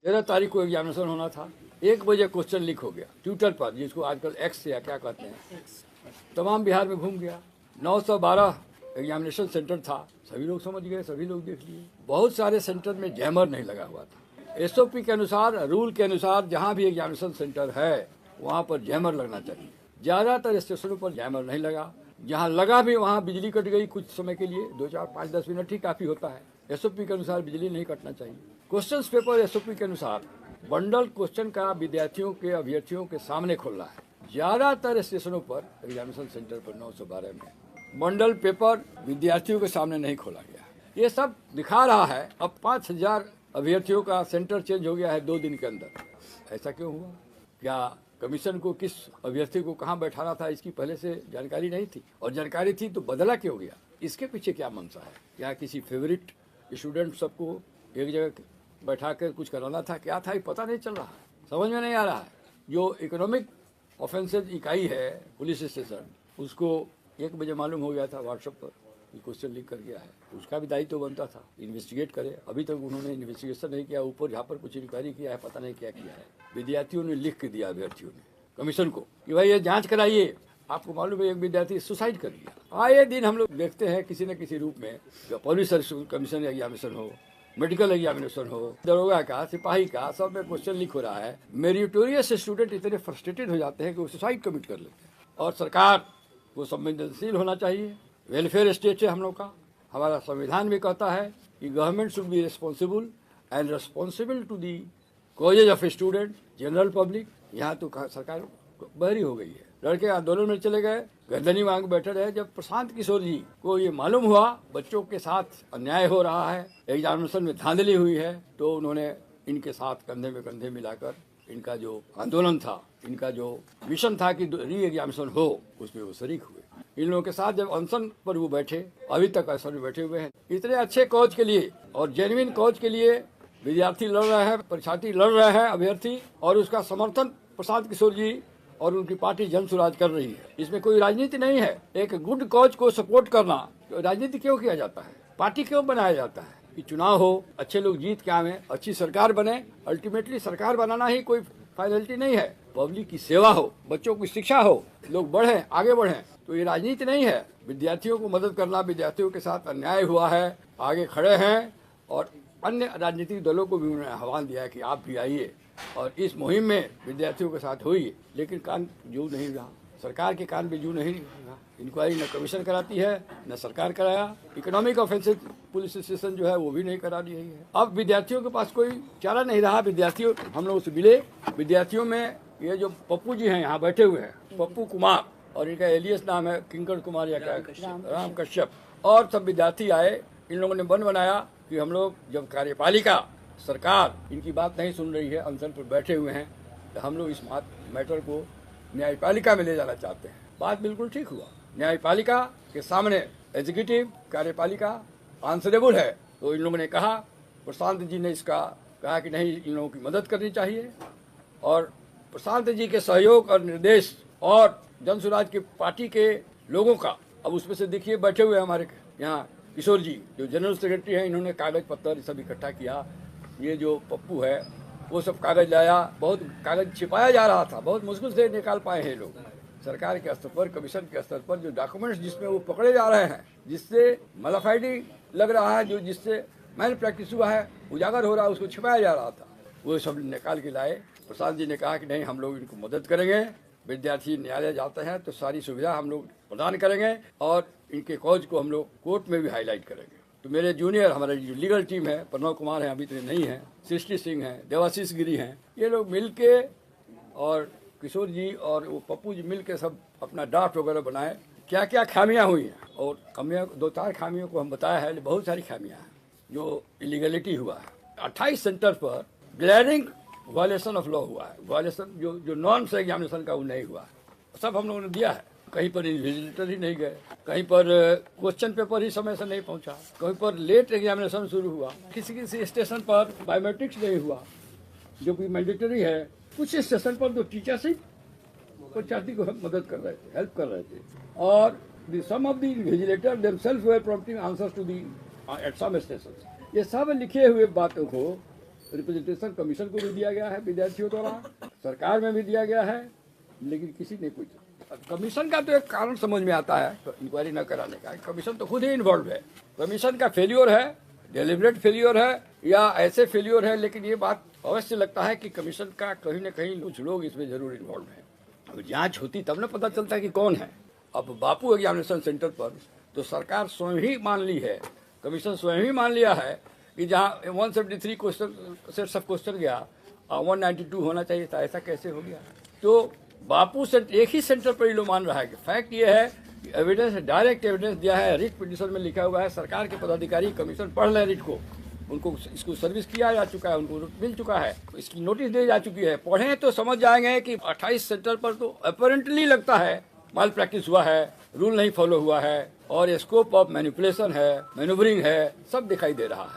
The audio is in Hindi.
13 तारीख को एग्जामिनेशन होना था, 1 बजे क्वेश्चन लीक हो गया ट्विटर पर, जिसको आजकल एक्स या क्या कहते हैं, तमाम बिहार में घूम गया। 912 एग्जामिनेशन सेंटर था, सभी लोग समझ गए, सभी लोग देख लिए। बहुत सारे सेंटर में जैमर नहीं लगा हुआ था। एसओपी के अनुसार, रूल के अनुसार जहाँ भी एग्जामिनेशन सेंटर है वहाँ पर जैमर लगना चाहिए। ज़्यादातर स्टेशनों पर जैमर नहीं लगा, जहाँ लगा भी वहाँ बिजली कट गई कुछ समय के लिए, 2, 4, 5, 10 मिनट ही काफ़ी होता है। एसओपी के अनुसार बिजली नहीं कटना चाहिए। क्वेश्चन पेपर एसओपी के अनुसार बंडल क्वेश्चन का विद्यार्थियों के, अभ्यर्थियों के सामने खोलना है। ज़्यादातर स्टेशनों पर, एग्जामिनेशन सेंटर पर 912 में बंडल पेपर विद्यार्थियों के सामने नहीं खोला गया। ये सब दिखा रहा है अब 5000 अभ्यर्थियों का सेंटर चेंज हो गया है 2 दिन के अंदर। ऐसा क्यों हुआ? क्या कमीशन को किस अभ्यर्थी को कहाँ बैठाना था इसकी पहले से जानकारी नहीं थी? और जानकारी थी तो बदला क्यों गया? इसके पीछे क्या मंशा है? क्या किसी फेवरेट स्टूडेंट सबको एक जगह बैठा कर कुछ कराना था? क्या था ये पता नहीं चल रहा है, समझ में नहीं आ रहा है। जो इकोनॉमिक ऑफेंसेज इकाई है पुलिस स्टेशन, उसको 1 बजे मालूम हो गया था व्हाट्सएप पर कि क्वेश्चन लीक कर गया है। उसका भी दायित्व बनता था, इन्वेस्टिगेट करे। अभी तक उन्होंने इन्वेस्टिगेशन नहीं किया, ऊपर जहाँ पर कुछ इंक्वायरी किया है पता नहीं क्या किया है। विद्यार्थियों ने लिख के दिया अभ्यर्थियों ने कमीशन को कि भाई ये जांच कराइए। आपको मालूम है एक विद्यार्थी सुसाइड कर लिया। आए दिन हम लोग देखते हैं किसी न किसी रूप में, जो पुलिस कमीशन एग्जामिनेशन हो, मेडिकल एग्जामिनेशन हो, दरोगा का, सिपाही का, सब में क्वेश्चन लीक हो रहा है। मेरिटोरियस स्टूडेंट इतने फ्रस्ट्रेटेड हो जाते हैं कि वो सुसाइड कमिट कर लेते हैं। और सरकार को संवेदनशील होना चाहिए। वेलफेयर स्टेट है हम लोग का। हमारा संविधान भी कहता है कि government should be responsible and responsible to the causes of student, general public. यहाँ तो सरकार बहरी हो गई है। लड़के आंदोलन में चले गए, गर्दनी मांग बैठे रहे। जब प्रशांत किशोर जी को ये मालूम हुआ बच्चों के साथ अन्याय हो रहा है, एग्जामिनेशन में धांधली हुई है, तो उन्होंने इनके साथ कंधे में कंधे मिलाकर इनका जो आंदोलन था, इनका जो मिशन था कि री एग्जामिनेशन हो, उसमें वो शरीक हुए। इन लोगों के साथ जब अनशन पर वो बैठे, अभी तक अनशन में बैठे हुए हैं। इतने अच्छे कॉज के लिए और जेन्युइन कॉज के लिए विद्यार्थी लड़ रहे हैं, परीक्षार्थी लड़ रहे हैं, अभ्यर्थी, और उसका समर्थन प्रशांत किशोर जी और उनकी पार्टी जन स्वराज कर रही है। इसमें कोई राजनीति नहीं है। एक गुड कॉज को सपोर्ट करना, तो राजनीति क्यों किया जाता है? पार्टी क्यों बनाया जाता है? कि चुनाव हो, अच्छे लोग जीत के आवे, अच्छी सरकार बने। अल्टीमेटली सरकार बनाना ही कोई फाइनलिटी नहीं है। पब्लिक की सेवा हो, बच्चों की शिक्षा हो, लोग बढ़े, आगे बढ़े, तो ये राजनीति नहीं है। विद्यार्थियों को मदद करना, विद्यार्थियों के साथ अन्याय हुआ है, आगे खड़े हैं। और अन्य राजनीतिक दलों को भी उन्होंने आह्वान दिया है कि आप भी आइए और इस मुहिम में विद्यार्थियों के साथ होइए। लेकिन कान जू नहीं रहा, सरकार के कान भी जू नहीं रहा। इंक्वायरी न कमीशन कराती है, न सरकार कराया। इकोनॉमिक ऑफेंसेस पुलिस स्टेशन जो है वो भी नहीं करा रही है। अब विद्यार्थियों के पास कोई चारा नहीं रहा। विद्यार्थियों, हम लोग से मिले, विद्यार्थियों में ये जो पप्पू जी हैं यहाँ बैठे हुए हैं, पप्पू कुमार, और इनका एलियस नाम है किंकर कुमार या क्या, राम कश्यप, और सब विद्यार्थी आए। इन लोगों ने बन बनाया कि हम लोग जब कार्यपालिका सरकार इनकी बात नहीं सुन रही है, अनशन पर बैठे हुए हैं, तो हम लोग इस मैटर को न्यायपालिका में ले जाना चाहते हैं। बात बिल्कुल ठीक हुआ। न्यायपालिका के सामने एग्जीक्यूटिव, कार्यपालिका आंसरेबल है। तो इन लोगों ने कहा, प्रशांत जी ने इसका कहा कि नहीं, इन लोगों की मदद करनी चाहिए। और प्रशांत जी के सहयोग और निर्देश और जन स्वराज की पार्टी के लोगों का, अब उसमें से देखिए बैठे हुए हमारे यहाँ किशोर जी जो जनरल सेक्रेटरी हैं, इन्होंने कागज पत्तर सब इकट्ठा किया। ये जो पप्पू है वो सब कागज लाया। बहुत कागज छिपाया जा रहा था, बहुत मुश्किल से निकाल पाए हैं लोग। सरकार के स्तर पर, कमीशन के स्तर पर जो डॉक्यूमेंट्स जिसमें वो पकड़े जा रहे हैं, जिससे मलाफाइडी लग रहा है, जो जिससे मैल प्रैक्टिस हुआ है, उजागर हो रहा है, उसको छिपाया जा रहा था, वो सब निकाल के लाए। प्रसाद जी ने कहा कि नहीं, हम लोग इनको मदद करेंगे। विद्यार्थी न्यायालय जाते हैं तो सारी सुविधा हम लोग प्रदान करेंगे और इनके कॉज को हम लोग कोर्ट में भी हाईलाइट करेंगे। तो मेरे जूनियर, हमारी जो लीगल टीम है, प्रणव कुमार है, अभी तो नहीं है, सृष्टि सिंह है, देवाशीष गिरी हैं, ये लोग मिल के और किशोर जी और वो पप्पू जी मिल के सब अपना ड्राफ्ट वगैरह बनाए। क्या क्या खामियां हुई हैं, और खामियां 2-4 खामियों को हम बताया है, बहुत सारी खामियां हैं जो इलीगलिटी हुआ है। 28 सेंटर पर ग्लैरिंग वायलेशन ऑफ लॉ हुआ है। वायलेशन जो नॉर्म्स है एग्जामिनेशन का, वो नहीं हुआ है। सब हम लोगों ने दिया है। कहीं पर इन्विजिलेटर ही नहीं गए, कहीं पर क्वेश्चन पेपर ही समय से नहीं पहुंचा, कहीं पर लेट एग्जामिनेशन शुरू हुआ, किसी किसी स्टेशन पर बायोमेट्रिक्स नहीं हुआ जो कि मैंडेटरी है। कुछ स्टेशन पर तो टीचर्स ही परीक्षार्थी को मदद कर रहे थे, हेल्प कर रहे थे। और some of the invigilator themselves were prompting answers to the at some station. ये सब लिखे हुए बातों को रिप्रेजेंटेशन कमीशन को भी दिया गया है विद्यार्थियों द्वारा, सरकार में भी दिया गया है, लेकिन किसी ने कुछ। कमीशन का तो एक कारण समझ में आता है तो इंक्वायरी न कराने का, कमीशन तो खुद ही इन्वॉल्व है। कमीशन का फेल्योर है, डेलिबरेट फेल्योर है या ऐसे फेल्योर है, लेकिन ये बात अवश्य लगता है कि कमीशन का कहीं न कहीं कुछ लोग इसमें जरूर इन्वॉल्व हैं। अब जांच होती तब न पता चलता है कि कौन है। अब बापू एग्जामिनेशन सेंटर पर तो सरकार स्वयं ही मान ली है, कमीशन स्वयं ही मान लिया है कि जहाँ 173 क्वेश्चन सेट्स ऑफ क्वेश्चन गया 192 होना चाहिए था, ऐसा कैसे हो गया। तो बापू सेंटर एक ही सेंटर पर ये लोग मान रहा है कि फैक्ट ये है कि एविडेंस डायरेक्ट एविडेंस दिया है, रिट पिटीशन में लिखा हुआ है, सरकार के पदाधिकारी कमीशन पढ़ रहे रिट को, उनको इसको सर्विस किया जा चुका है, उनको मिल चुका है, इसकी नोटिस दी जा चुकी है। पढ़ें तो समझ जाएंगे कि 28 सेंटर पर तो अपरेंटली लगता है माल प्रैक्टिस हुआ है, रूल नहीं फॉलो हुआ है और स्कोप ऑफ मैनिपुलेशन है, मैनूवरिंग है, सब दिखाई दे रहा है।